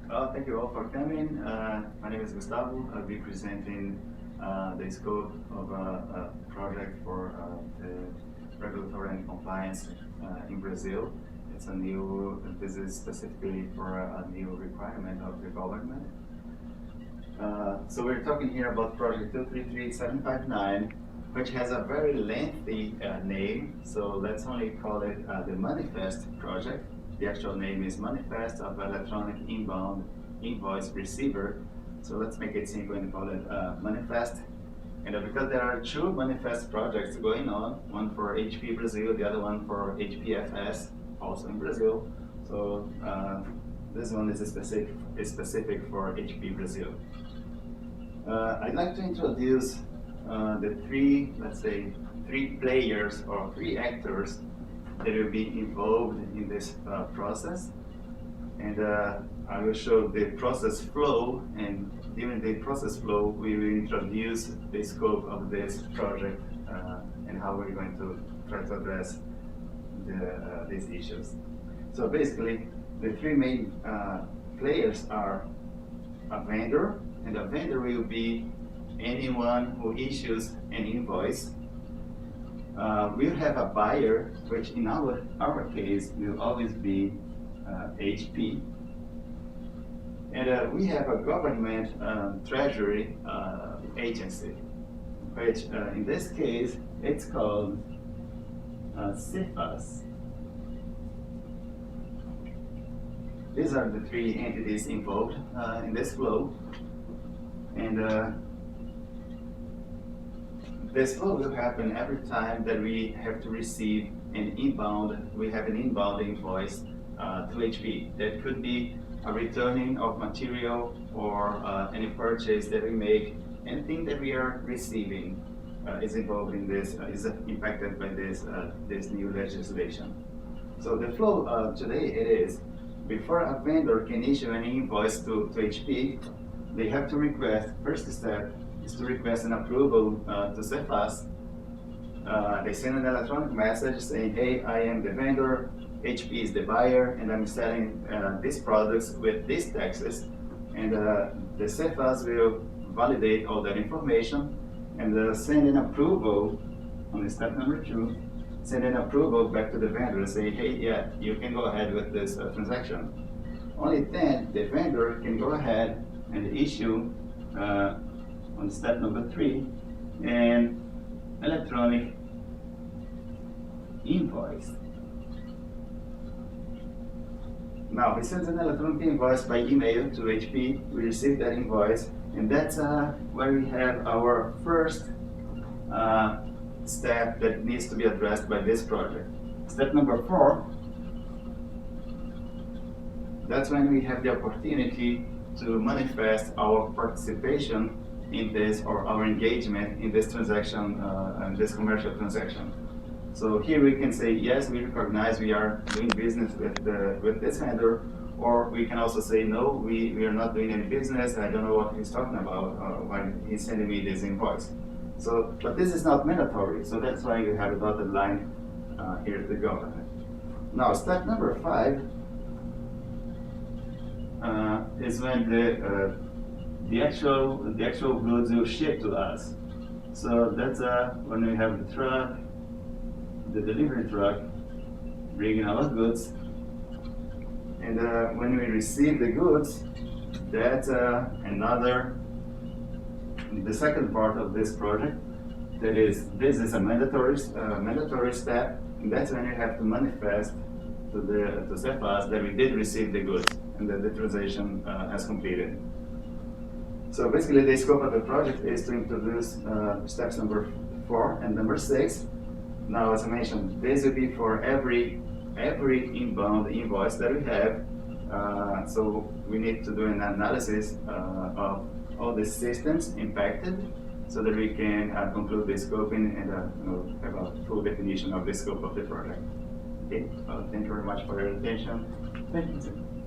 Thank you all for coming. My name is Gustavo. I'll be presenting the scope of a project for the regulatory and compliance in Brazil. This is specifically for a new requirement of the government. So we're talking here about project 233759, which has a very lengthy name. So let's only call it the Manifest project. The actual name is Manifest of Electronic Inbound Invoice Receiver. So let's make it simple and call it Manifest. And because there are two Manifest projects going on, one for HP Brazil, the other one for HPFS, also in Brazil. So this one is specific for HP Brazil. I'd like to introduce the three players or three actors that will be involved in this process. And I will show the process flow, and during the process flow we will introduce the scope of this project and how we're going to try to address these issues. So basically the three main players are a vendor, and a vendor will be anyone who issues an invoice. We'll have a buyer, which in our case will always be HP. And we have a government treasury agency, which in this case it's called CEFAS. These are the three entities involved in this flow. And this flow will happen every time that we have to receive an inbound invoice to HP. That could be a returning of material or any purchase that we make. Anything that we are receiving is involved in this, is impacted by this new legislation. So the flow today it is, before a vendor can issue an invoice to HP, they have to request, first step is to request an approval to CEFAS. They send an electronic message saying, hey, I am the vendor, HP is the buyer, and I'm selling these products with these taxes. And the CEFAS will validate all that information and send an approval on step number 2, send an approval back to the vendor and say, hey, yeah, you can go ahead with this transaction. Only then the vendor can go ahead and issue on step number 3 an electronic invoice. Now he sends an electronic invoice by email to HP. We receive that invoice, and that's where we have our first step that needs to be addressed by this project. Step number 4, that's when we have the opportunity to manifest our participation in this, or our engagement in this transaction, this commercial transaction. So here we can say, yes, we recognize we are doing business with this vendor, or we can also say, no, we are not doing any business, I don't know what he's talking about, why he's sending me this invoice. So, but this is not mandatory, so that's why you have a dotted line here at the government. Now, step number 5 is when the actual goods will ship to us. So that's when we have the truck, the delivery truck, bringing our goods, and when we receive the goods, that's the second part of this project. That is, this is a mandatory step, and that's when you have to manifest to CEFAS that we did receive the goods and that the transaction has completed. So basically the scope of the project is to introduce steps number 4 and number 6. Now, as I mentioned, this will be for every inbound invoice that we have. So we need to do an analysis of all the systems impacted so that we can conclude the scoping and have a full definition of the scope of the project. Okay, thank you very much for your attention. Thank you.